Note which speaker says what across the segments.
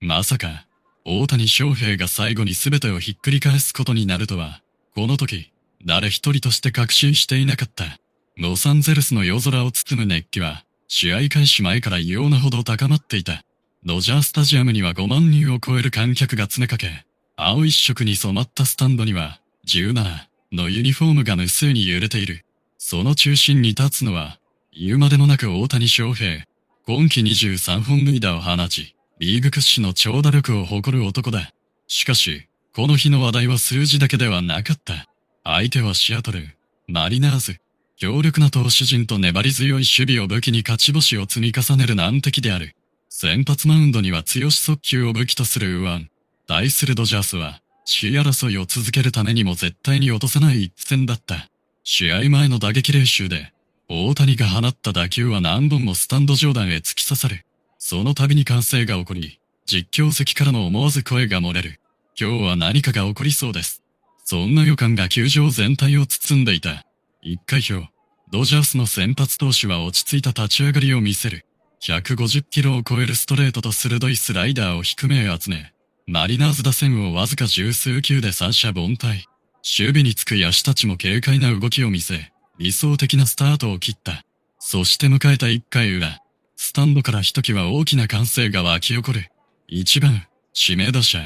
Speaker 1: まさか、大谷翔平が最後に全てをひっくり返すことになるとは、この時、誰一人として確信していなかった。ロサンゼルスの夜空を包む熱気は、試合開始前から異様なほど高まっていた。ドジャースタジアムには5万人を超える観客が詰めかけ、青一色に染まったスタンドには、17のユニフォームが無数に揺れている。その中心に立つのは、言うまでもなく大谷翔平。今季23本塁打を放ち、リーグ屈指の長打力を誇る男だ。しかし、この日の話題は数字だけではなかった。相手はシアトル、マリナーズ。強力な投手陣と粘り強い守備を武器に勝ち星を積み重ねる難敵である。先発マウンドには強し速球を武器とする右腕。対するドジャースは、首位争いを続けるためにも絶対に落とせない一戦だった。試合前の打撃練習で、大谷が放った打球は何本もスタンド上段へ突き刺さる。その度に歓声が起こり、実況席からも思わず声が漏れる。今日は何かが起こりそうです。そんな予感が球場全体を包んでいた。一回表、ドジャースの先発投手は落ち着いた立ち上がりを見せる。150キロを超えるストレートと鋭いスライダーを低めへ集め、マリナーズ打線をわずか十数球で三者凡退。守備につく野手たちも軽快な動きを見せ、理想的なスタートを切った。そして迎えた1回裏、スタンドからひときわ大きな歓声が湧き起こる。1番、指名打者、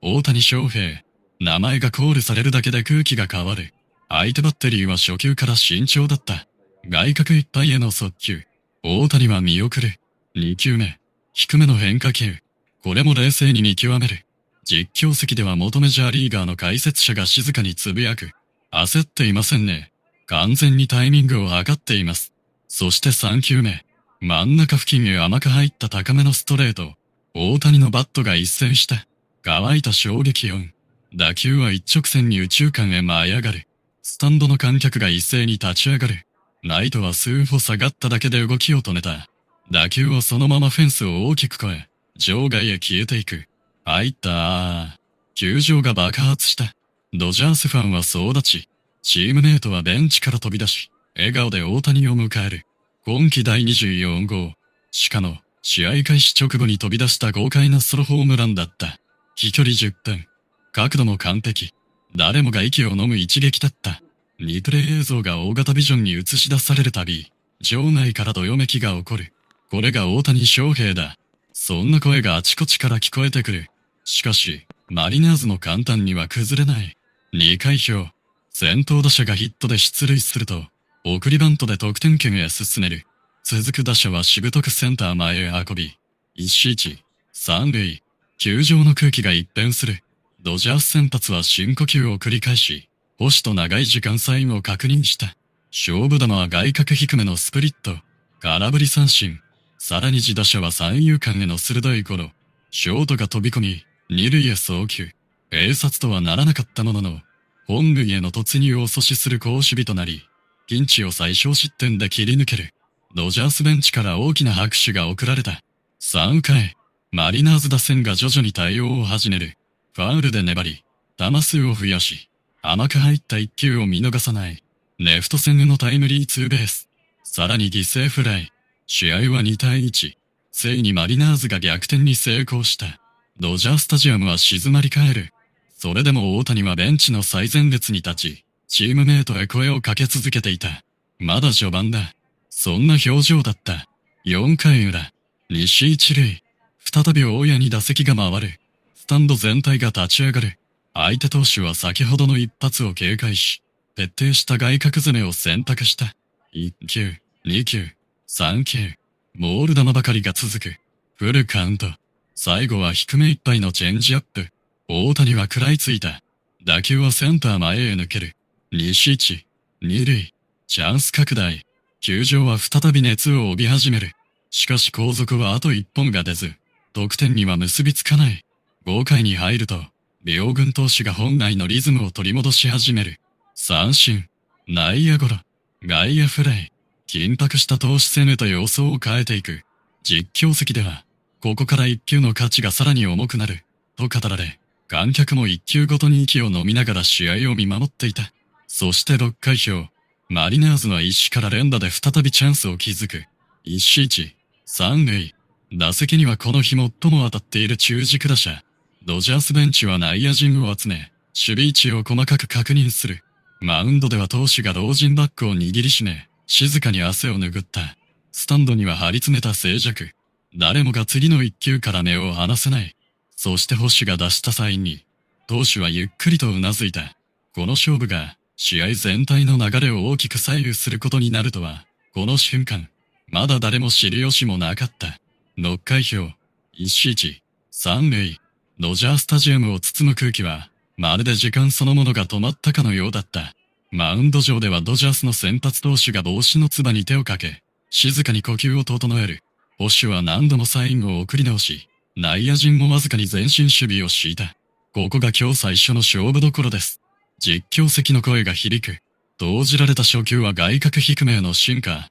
Speaker 1: 大谷翔平。名前がコールされるだけで空気が変わる。相手バッテリーは初球から慎重だった。外角いっぱいへの速球。大谷は見送る。2球目、低めの変化球。これも冷静に見極める。実況席では元メジャーリーガーの解説者が静かにつぶやく。焦っていませんね。完全にタイミングを測っています。そして3球目。真ん中付近へ甘く入った高めのストレート。大谷のバットが一閃した。乾いた衝撃音。打球は一直線に右中間へ舞い上がる。スタンドの観客が一斉に立ち上がる。ライトは数歩下がっただけで動きを止めた。打球はそのままフェンスを大きく越え、場外へ消えていく。入った球場が爆発した。ドジャースファンは総立ち。チームメイトはベンチから飛び出し、笑顔で大谷を迎える。今季第24号。しかも、試合開始直後に飛び出した豪快なソロホームランだった。飛距離10点。角度も完璧。誰もが息を飲む一撃だった。リプレイ映像が大型ビジョンに映し出されるたび、場内からどよめきが起こる。これが大谷翔平だ。そんな声があちこちから聞こえてくる。しかし、マリナーズも簡単には崩れない。2回表。先頭打者がヒットで出塁すると、送りバントで得点圏へ進める。続く打者はしぶとくセンター前へ運び、一死一、三塁。球場の空気が一変する。ドジャース先発は深呼吸を繰り返し、捕手と長い時間サインを確認した。勝負球は外角低めのスプリット。空振り三振。さらに自打者は三遊間への鋭いゴロ。ショートが飛び込み、二塁へ送球。併殺とはならなかったものの、本塁への突入を阻止する好守備となり、ピンチを最小失点で切り抜ける。ドジャースベンチから大きな拍手が送られた。3回、マリナーズ打線が徐々に対応を始める。ファウルで粘り、球数を増やし、甘く入った一球を見逃さない。レフト線へのタイムリーツーベース。さらに犠牲フライ。試合は2対1。ついにマリナーズが逆転に成功した。ドジャースタジアムは静まり返る。それでも大谷はベンチの最前列に立ち、チームメイトへ声をかけ続けていた。まだ序盤だ。そんな表情だった。4回裏。西一塁。再び大谷に打席が回る。スタンド全体が立ち上がる。相手投手は先ほどの一発を警戒し、徹底した外角攻めを選択した。1球、2球、3球。ボール球ばかりが続く。フルカウント。最後は低めいっぱいのチェンジアップ。大谷は食らいついた。打球はセンター前へ抜ける。西一、二塁。チャンス拡大。球場は再び熱を帯び始める。しかし後続はあと一本が出ず、得点には結びつかない。5回に入ると、両軍投手が本来のリズムを取り戻し始める。三振、内野ゴロ、外野フライ。緊迫した投手攻めと様相を変えていく。実況席では、ここから一球の価値がさらに重くなる、と語られ、観客も一球ごとに息を飲みながら試合を見守っていた。そして6回表、マリナーズは一死から連打で再びチャンスを築く。一死一、三塁。打席にはこの日最も当たっている中軸打者。ドジャースベンチは内野陣を集め、守備位置を細かく確認する。マウンドでは投手が老人バッグを握りしめ、静かに汗を拭った。スタンドには張り詰めた静寂。誰もが次の一球から目を離せない。そして捕手が出したサインに、投手はゆっくりとうなずいた。この勝負が、試合全体の流れを大きく左右することになるとは、この瞬間、まだ誰も知る由もなかった。6回表、1、1、3塁。ドジャースタジアムを包む空気は、まるで時間そのものが止まったかのようだった。マウンド上ではドジャースの先発投手が帽子のつばに手をかけ、静かに呼吸を整える。捕手は何度もサインを送り直し、内野陣もわずかに前進守備を敷いた。ここが今日最初の勝負どころです。実況席の声が響く。投じられた初球は外角低めへのシンカー。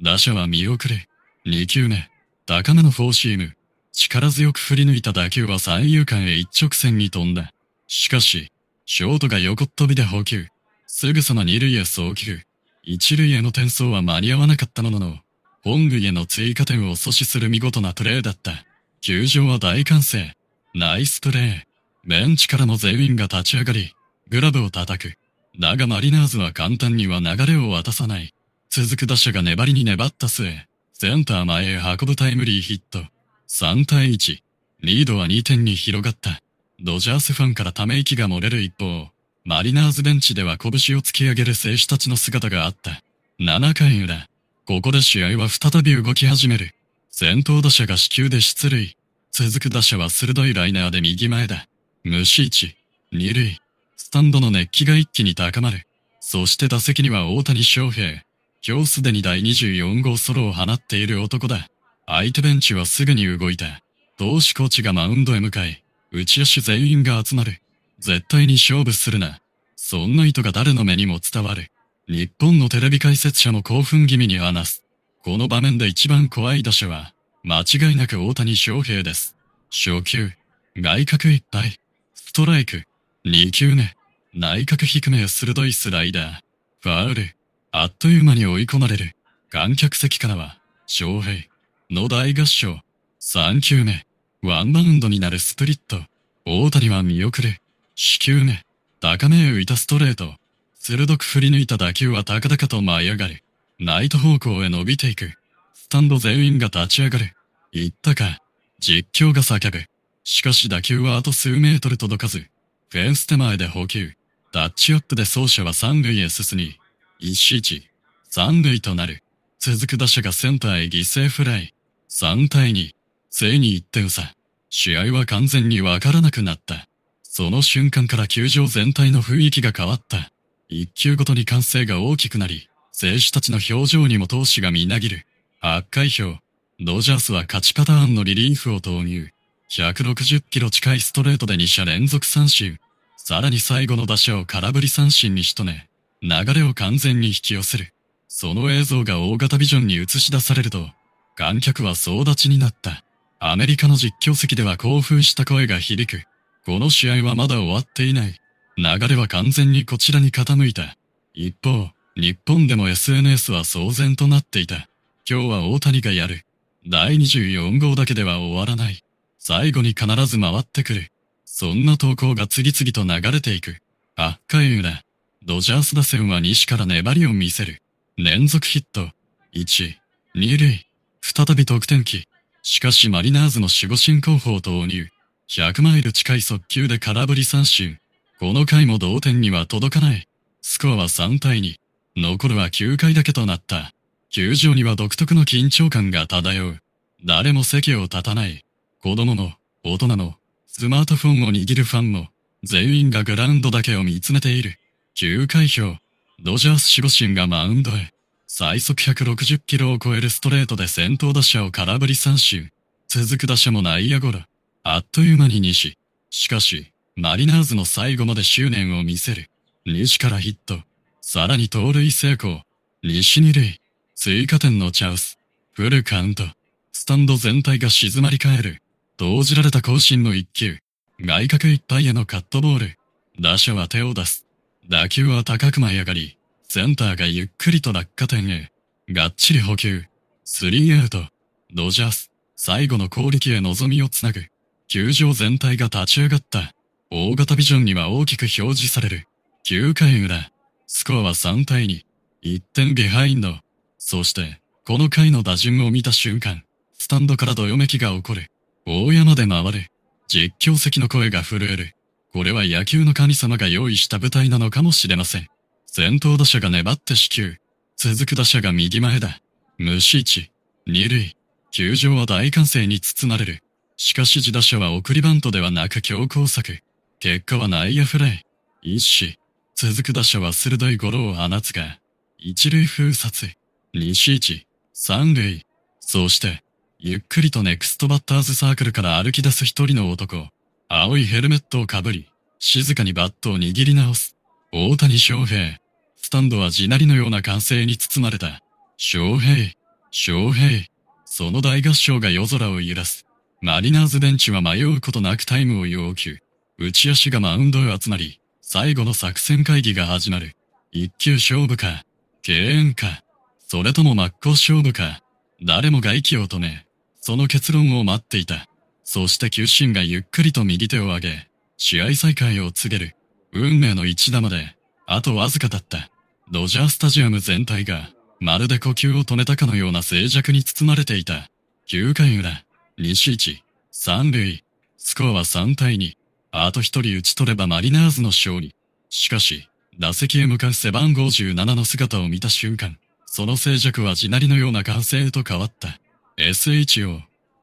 Speaker 1: 打者は見送れ。2球目。高めのフォーシーム。力強く振り抜いた打球は三遊間へ一直線に飛んだ。しかし、ショートが横っ飛びで捕球。すぐさま二塁へ送球。一塁への転送は間に合わなかったものの、本塁への追加点を阻止する見事なプレーだった。球場は大歓声。ナイスプレー。ベンチからも全員が立ち上がり、グラブを叩く。だがマリナーズは簡単には流れを渡さない。続く打者が粘りに粘った末、センター前へ運ぶタイムリーヒット。3対1。リードは2点に広がった。ドジャースファンからため息が漏れる一方、マリナーズベンチでは拳を突き上げる選手たちの姿があった。7回裏。ここで試合は再び動き始める。先頭打者が死球で出塁。続く打者は鋭いライナーで右前だ。無視1、二塁。スタンドの熱気が一気に高まる。そして打席には大谷翔平。今日すでに第24号ソロを放っている男だ。相手ベンチはすぐに動いた。投手コーチがマウンドへ向かい、内野手全員が集まる。絶対に勝負するな。そんな意図が誰の目にも伝わる。日本のテレビ解説者も興奮気味に話す。この場面で一番怖い打者は、間違いなく大谷翔平です。初球、外角いっぱい。ストライク。2球目。内角低めへ鋭いスライダー。ファウル。あっという間に追い込まれる。観客席からは、翔平の大合唱。3球目。ワンバウンドになるスプリット。大谷は見送る。4球目。高めへ浮いたストレート。鋭く振り抜いた打球は高々と舞い上がる。ライト方向へ伸びていく。スタンド全員が立ち上がる。行ったか。実況が叫ぶ。しかし打球はあと数メートル届かず、フェンス手前で捕球。タッチアップで走者は三塁へ進み、1-1、三塁となる。続く打者がセンターへ犠牲フライ。3対2、ついに1点差。試合は完全にわからなくなった。その瞬間から球場全体の雰囲気が変わった。一球ごとに歓声が大きくなり、選手たちの表情にも闘志がみなぎる。8回表、ドジャースは勝ちパターンのリリーフを投入。160キロ近いストレートで2者連続三振。さらに最後の打者を空振り三振に仕留め、流れを完全に引き寄せる。その映像が大型ビジョンに映し出されると、観客は総立ちになった。アメリカの実況席では興奮した声が響く。この試合はまだ終わっていない。流れは完全にこちらに傾いた。一方、日本でも SNS は騒然となっていた。今日は大谷がやる。第24号だけでは終わらない。最後に必ず回ってくる。そんな投稿が次々と流れていく。8回裏、ドジャース打線は西から粘りを見せる。連続ヒット。1、2塁。再び得点機。しかしマリナーズの守護神候補を投入。100マイル近い速球で空振り三振。この回も同点には届かない。スコアは3対2。残るは9回だけとなった。球場には独特の緊張感が漂う。誰も席を立たない。子供も、大人も、スマートフォンを握るファンも、全員がグラウンドだけを見つめている。9回表、ドジャース守護神がマウンドへ。最速160キロを超えるストレートで先頭打者を空振り三振。続く打者も内野ゴロ。あっという間に西。しかし、マリナーズの最後まで執念を見せる。西からヒット。さらに盗塁成功。西二塁。追加点のチャンス。フルカウント。スタンド全体が静まり返る。投じられた渾身の一球。外角いっぱいへのカットボール。打者は手を出す。打球は高く舞い上がり、センターがゆっくりと落下点へ。がっちり捕球。スリーアウト。ドジャース。最後の攻撃へ望みをつなぐ。球場全体が立ち上がった。大型ビジョンには大きく表示される。9回裏。スコアは3対2。1点ビハインド。そして、この回の打順を見た瞬間、スタンドからどよめきが起こる。大山で回る。実況席の声が震える。これは野球の神様が用意した舞台なのかもしれません。先頭打者が粘って死球。続く打者が右前だ。無視1、二塁。球場は大歓声に包まれる。しかし自打者は送りバントではなく強攻策。結果は内野フライ。一死。続く打者は鋭いゴロを放つが、一塁封殺。西一、三塁。そして、ゆっくりとネクストバッターズサークルから歩き出す一人の男。青いヘルメットをかぶり、静かにバットを握り直す。大谷翔平。スタンドは地鳴りのような歓声に包まれた。翔平、翔平。その大合唱が夜空を揺らす。マリナーズベンチは迷うことなくタイムを要求。内足がマウンドへ集まり、最後の作戦会議が始まる。一球勝負か、敬遠か、それとも真っ向勝負か。誰もが息を止め、その結論を待っていた。そして球審がゆっくりと右手を上げ、試合再開を告げる。運命の一打まで、あとわずかだった。ドジャースタジアム全体が、まるで呼吸を止めたかのような静寂に包まれていた。9回裏、西一、三塁。スコアは3対2。あと一人打ち取ればマリナーズの勝利。しかし、打席へ向かう背番号17の姿を見た瞬間、その静寂は地鳴りのような歓声へと変わった。SHO、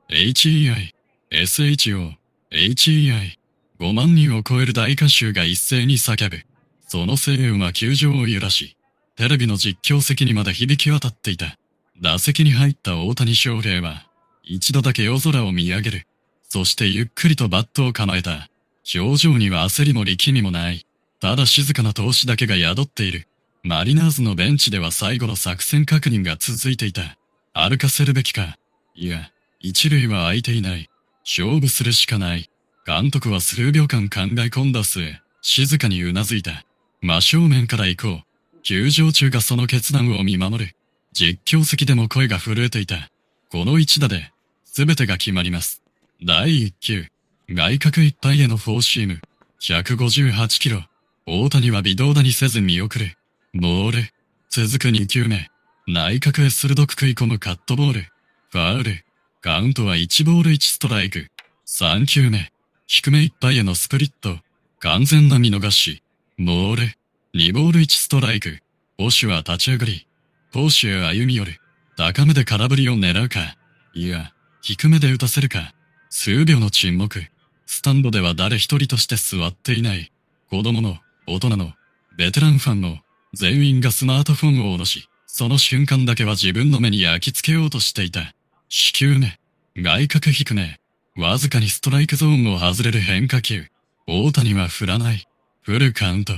Speaker 1: HEI、SHO、HEI。5万人を超える大観衆が一斉に叫ぶ。その声援は球場を揺らし、テレビの実況席にまで響き渡っていた。打席に入った大谷翔平は、一度だけ夜空を見上げる。そしてゆっくりとバットを構えた。表情には焦りも力みもない。ただ静かな闘志だけが宿っている。マリナーズのベンチでは最後の作戦確認が続いていた。歩かせるべきか。いや、一塁は空いていない。勝負するしかない。監督は数秒間考え込んだ末、静かにうなずいた。真正面から行こう。球場中がその決断を見守る。実況席でも声が震えていた。この一打で、全てが決まります。第1球。外角いっぱいへのフォーシーム。158キロ。大谷は微動だにせず見送る。ボール。続く2球目。内角へ鋭く食い込むカットボール。ファウル。カウントは1ボール1ストライク。3球目。低めいっぱいへのスプリット。完全な見逃し。ボール。2ボール1ストライク。捕手は立ち上がり。投手へ歩み寄る。高めで空振りを狙うか。いや、低めで打たせるか。数秒の沈黙。スタンドでは誰一人として座っていない。子供の、大人の、ベテランファンの、全員がスマートフォンを下ろし、その瞬間だけは自分の目に焼き付けようとしていた。四球目。外角低め。わずかにストライクゾーンを外れる変化球。大谷は振らない。フルカウント。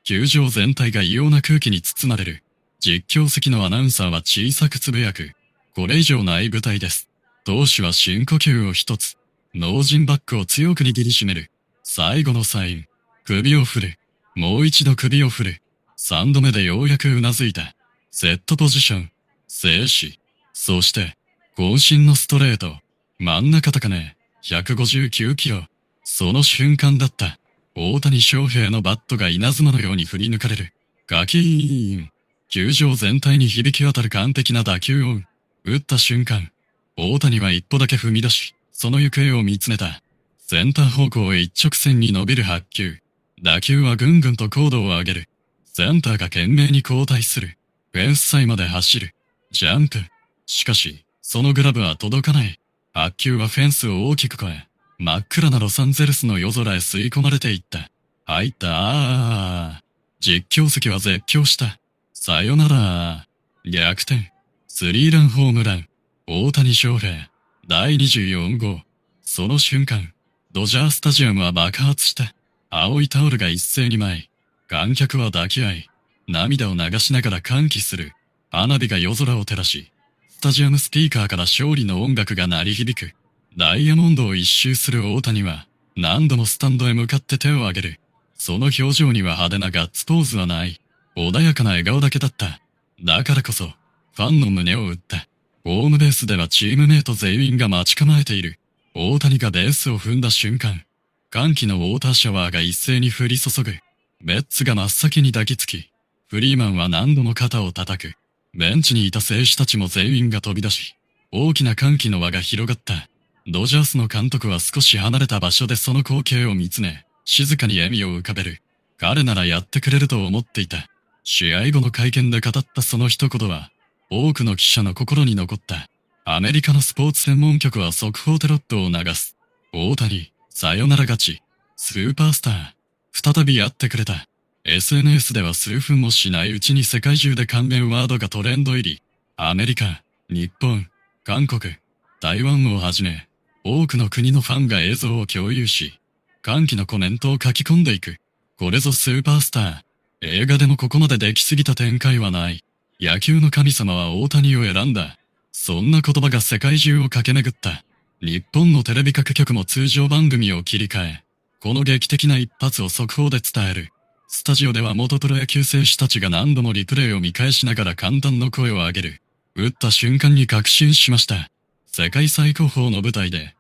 Speaker 1: 球場全体が異様な空気に包まれる。実況席のアナウンサーは小さくつぶやく。これ以上ない舞台です。投手は深呼吸を一つ。ノージンバックを強く握りしめる。最後のサイン。首を振る。もう一度首を振る。三度目でようやくうなずいた。セットポジション。静止。そして、渾身のストレート。真ん中高値。159キロ。その瞬間だった。大谷翔平のバットが稲妻のように振り抜かれる。ガキーン。球場全体に響き渡る完璧な打球音。打った瞬間、大谷は一歩だけ踏み出し、その行方を見つめた。センター方向へ一直線に伸びる8球。打球はぐんぐんと高度を上げる。センターが懸命に交代する。フェンス際まで走る。ジャンプ。しかし、そのグラブは届かない。8球はフェンスを大きく越え、真っ暗なロサンゼルスの夜空へ吸い込まれていった。入った実況席は絶叫した。さよなら逆転。スリーランホームラン。大谷翔平。第24号。その瞬間、ドジャースタジアムは爆発した。青いタオルが一斉に舞い、観客は抱き合い、涙を流しながら歓喜する。花火が夜空を照らし、スタジアムスピーカーから勝利の音楽が鳴り響く。ダイヤモンドを一周する大谷は、何度もスタンドへ向かって手を挙げる。その表情には派手なガッツポーズはない。穏やかな笑顔だけだった。だからこそ、ファンの胸を打った。ホームベースではチームメイト全員が待ち構えている。大谷がベースを踏んだ瞬間、歓喜のウォーターシャワーが一斉に降り注ぐ。ベッツが真っ先に抱きつき、フリーマンは何度も肩を叩く。ベンチにいた選手たちも全員が飛び出し、大きな歓喜の輪が広がった。ドジャースの監督は少し離れた場所でその光景を見つめ、静かに笑みを浮かべる。彼ならやってくれると思っていた。試合後の会見で語ったその一言は、多くの記者の心に残った。アメリカのスポーツ専門局は速報テロップを流す。大谷、サヨナラ勝ち。スーパースター。再びやってくれた。SNS では数分もしないうちに世界中で関連ワードがトレンド入り。アメリカ、日本、韓国、台湾をはじめ、多くの国のファンが映像を共有し、歓喜のコメントを書き込んでいく。これぞスーパースター。映画でもここまでできすぎた展開はない。野球の神様は大谷を選んだ。そんな言葉が世界中を駆け巡った。日本のテレビ各局も通常番組を切り替え、この劇的な一発を速報で伝える。スタジオでは元プロ野球選手たちが何度もリプレイを見返しながら簡単の声を上げる。打った瞬間に確信しました。世界最高峰の舞台で、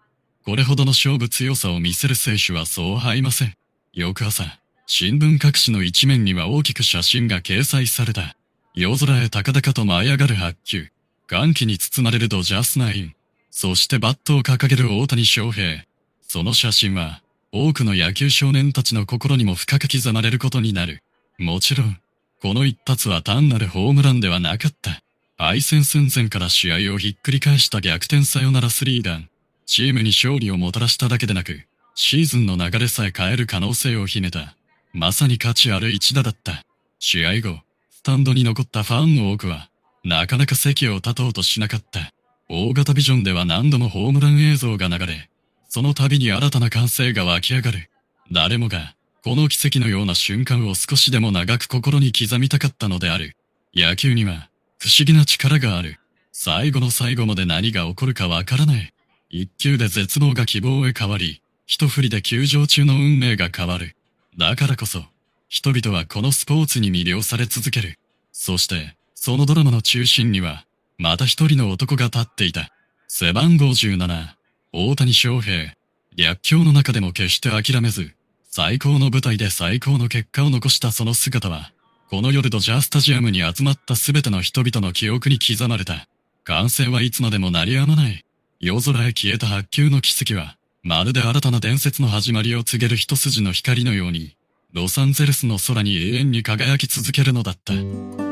Speaker 1: これほどの勝負強さを見せる選手はそうはいません。翌朝、新聞各紙の一面には大きく写真が掲載された。夜空へ高々と舞い上がる白球。歓喜に包まれるドジャースナイン。そしてバットを掲げる大谷翔平。その写真は、多くの野球少年たちの心にも深く刻まれることになる。もちろん、この一発は単なるホームランではなかった。敗戦寸前から試合をひっくり返した逆転サヨナラスリーラン。チームに勝利をもたらしただけでなく、シーズンの流れさえ変える可能性を秘めた。まさに価値ある一打だった。試合後、スタンドに残ったファンの多くは、なかなか席を立とうとしなかった。大型ビジョンでは何度もホームラン映像が流れ、その度に新たな歓声が湧き上がる。誰もが、この奇跡のような瞬間を少しでも長く心に刻みたかったのである。野球には、不思議な力がある。最後の最後まで何が起こるかわからない。一球で絶望が希望へ変わり、一振りで球場中の運命が変わる。だからこそ、人々はこのスポーツに魅了され続ける。そして、そのドラマの中心には、また一人の男が立っていた。背番号17、大谷翔平。逆境の中でも決して諦めず、最高の舞台で最高の結果を残したその姿は、この夜ドジャースタジアムに集まったすべての人々の記憶に刻まれた。歓声はいつまでも鳴り止まない。夜空へ消えた白球の奇跡は、まるで新たな伝説の始まりを告げる一筋の光のように、ロサンゼルスの空に永遠に輝き続けるのだった。